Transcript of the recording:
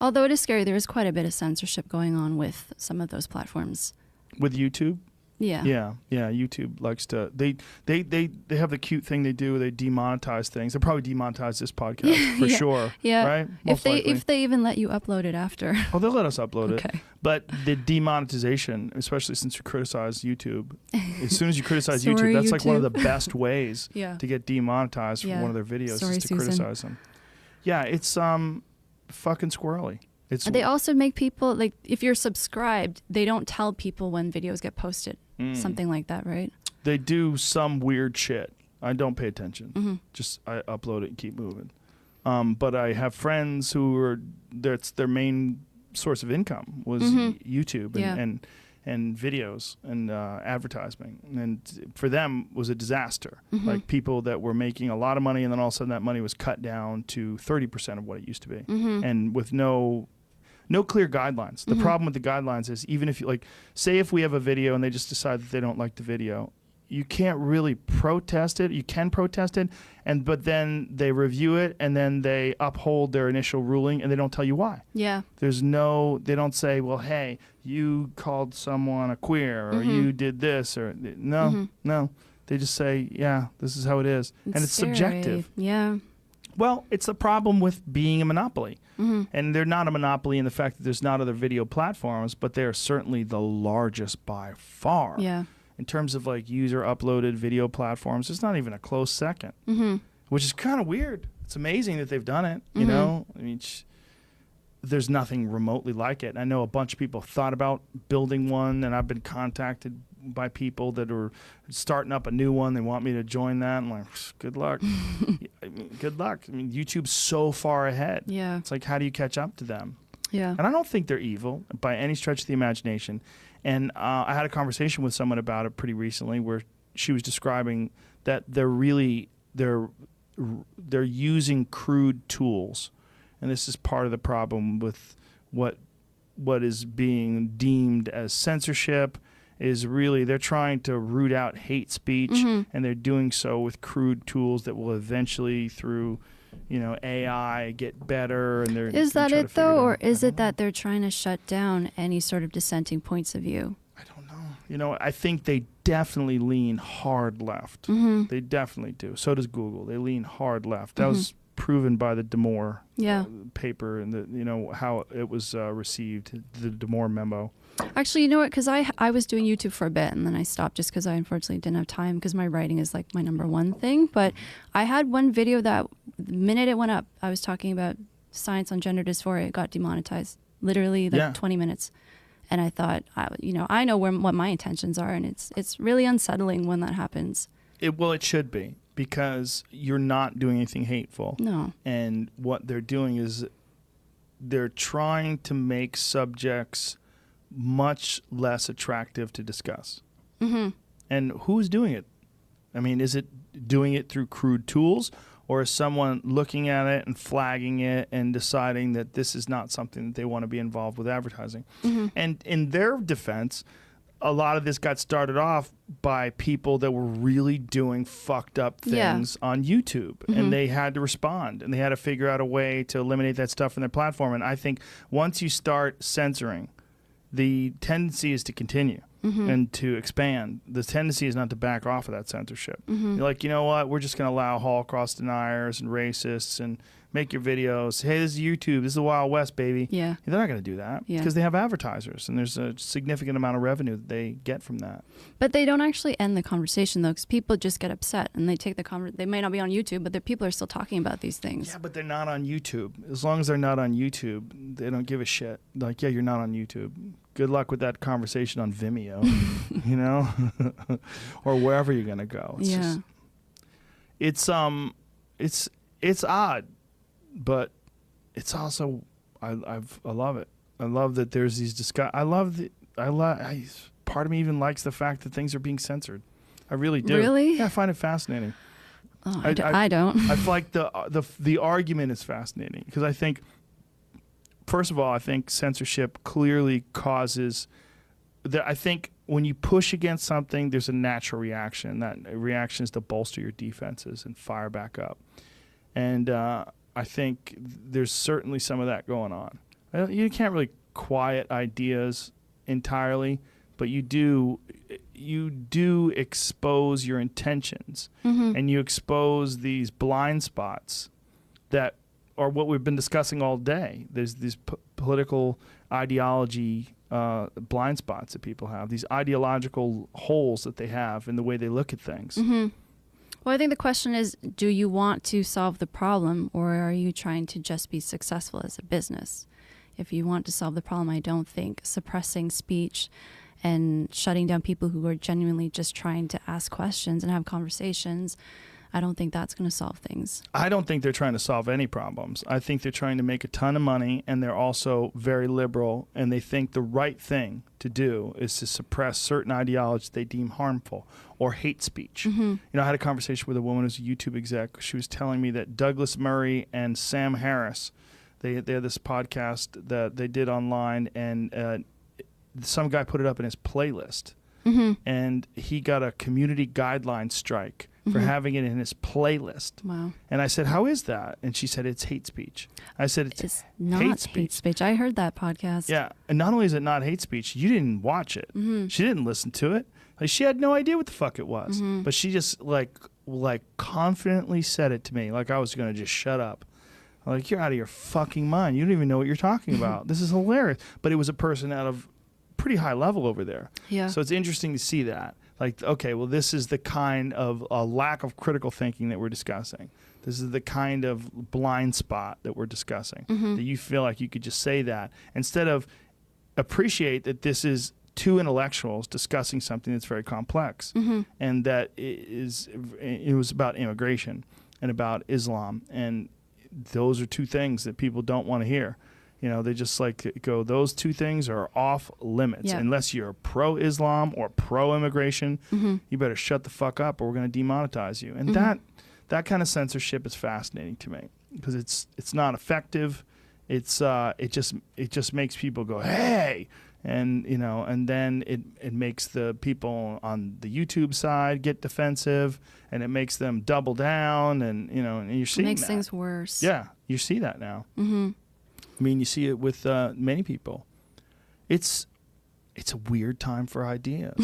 Although it is scary, there is quite a bit of censorship going on with some of those platforms. With YouTube? Yeah. Yeah. YouTube likes to they have the cute thing they do. They demonetize things. They'll probably demonetize this podcast for sure. Yeah. Right. If they even let you upload it after. Oh, they'll let us upload Okay. it. But the demonetization, especially since you criticize YouTube, as soon as you criticize YouTube, that's like one of the best ways to get demonetized from one of their videos is to criticize them. Yeah, it's fucking squirrely. They also make people, like, if you're subscribed, they don't tell people when videos get posted. Something like that, right? They do some weird shit. I don't pay attention. Just I upload it and keep moving. But I have friends who are, that's their main source of income was YouTube and videos and advertising. And for them was a disaster. Like people that were making a lot of money and then all of a sudden that money was cut down to 30% of what it used to be. And with no clear guidelines. The problem with the guidelines is even if you, like, say if we have a video and they just decide that they don't like the video, you can't really protest it. You can protest it, but then they review it and then they uphold their initial ruling and they don't tell you why. Yeah. They don't say, well, hey, you called someone a queer or you did this or no. They just say, yeah, this is how it is. And it's scary. Subjective. Yeah. Well, it's the problem with being a monopoly. And they're not a monopoly in the fact that there's not other video platforms, but they're certainly the largest by far. Yeah. In terms of like user uploaded video platforms, it's not even a close second, which is kind of weird. It's amazing that they've done it. You know, I mean, there's nothing remotely like it. I know a bunch of people thought about building one, and I've been contacted by people that are starting up a new one. They want me to join that. I'm like, good luck. Good luck. I mean, YouTube's so far ahead. Yeah. It's like, how do you catch up to them? Yeah. And I don't think they're evil by any stretch of the imagination. And I had a conversation with someone about it pretty recently where she was describing that they're using crude tools. And this is part of the problem with what is being deemed as censorship is really they're trying to root out hate speech, and they're doing so with crude tools that will eventually, through AI, get better. And is that it though, or is it that they're trying to shut down any sort of dissenting points of view? I don't know. I think they definitely lean hard left. They definitely do. So does Google. They lean hard left. That was proven by the DeMoore paper and the how it was received, the DeMoore memo. Actually, you know what? Because I was doing YouTube for a bit and then I stopped just because I unfortunately didn't have time because my writing is like my #1 thing. But I had one video that the minute it went up, I was talking about science on gender dysphoria. It got demonetized literally 20 minutes. And I thought, I know what my intentions are, and it's really unsettling when that happens. It should be, because you're not doing anything hateful. No. And what they're doing is they're trying to make subjects much less attractive to discuss. And who's doing it? I mean, is it doing it through crude tools, or is someone looking at it and flagging it and deciding that this is not something that they want to be involved with advertising? And in their defense, a lot of this got started off by people that were really doing fucked up things on YouTube, and they had to respond, and they had to figure out a way to eliminate that stuff from their platform. And I think once you start censoring, the tendency is to continue and to expand. The tendency is not to back off of that censorship. You're like, you know what? We're just going to allow Holocaust deniers and racists and make your videos. Hey, this is YouTube. This is the Wild West, baby. Yeah. They're not going to do that because they have advertisers, and there's a significant amount of revenue that they get from that. But they don't actually end the conversation, though, because people just get upset and they take they may not be on YouTube, but people are still talking about these things. Yeah, but they're not on YouTube. As long as they're not on YouTube, they don't give a shit. Like, yeah, you're not on YouTube. Good luck with that conversation on Vimeo, or wherever you're going to go. It's it's odd, but it's also I love it. I love that there's these part of me even likes the fact that things are being censored. I really do. Really? Yeah, I find it fascinating. Oh, I don't. I feel like the argument is fascinating because I think, first of all, I think censorship clearly causes that. I think when you push against something, there's a natural reaction. That reaction is to bolster your defenses and fire back up. And I think there's certainly some of that going on. Well, you can't really quiet ideas entirely, but you do expose your intentions, and you expose these blind spots that are what we've been discussing all day. There's these political ideology blind spots that people have, these ideological holes that they have in the way they look at things. Well, I think the question is, do you want to solve the problem, or are you trying to just be successful as a business? If you want to solve the problem, I don't think suppressing speech and shutting down people who are genuinely just trying to ask questions and have conversations, I don't think that's going to solve things. I don't think they're trying to solve any problems. I think they're trying to make a ton of money, and they're also very liberal, and they think the right thing to do is to suppress certain ideologies they deem harmful or hate speech. You know, I had a conversation with a woman who's a YouTube exec. She was telling me that Douglas Murray and Sam Harris, they had this podcast that they did online, and some guy put it up in his playlist, and he got a community guideline strike for having it in his playlist. Wow. And I said, how is that? And she said, it's hate speech. I said, it's not hate speech. I heard that podcast. Yeah. And not only is it not hate speech, you didn't watch it. She didn't listen to it. Like, she had no idea what the fuck it was. But she just like confidently said it to me like I was going to just shut up. I'm like, you're out of your fucking mind. You don't even know what you're talking about. This is hilarious. But it was a person out of pretty high level over there. Yeah. So it's interesting to see that. Like, okay, well, this is the kind of a lack of critical thinking that we're discussing. This is the kind of blind spot that we're discussing, that you feel like you could just say that instead of appreciate that this is two intellectuals discussing something that's very complex, and that it was about immigration and about Islam, and those are two things that people don't want to hear. You know, they just like go, those two things are off limits. Yeah. Unless you're pro-Islam or pro-immigration, you better shut the fuck up or we're going to demonetize you. And that kind of censorship is fascinating to me because it's not effective. It just makes people go, hey, and you know, and then it makes the people on the YouTube side get defensive, and it makes them double down, and you know, and you're seeing it makes that. things worse. Yeah, you see that now. I mean, you see it with many people. It's a weird time for ideas.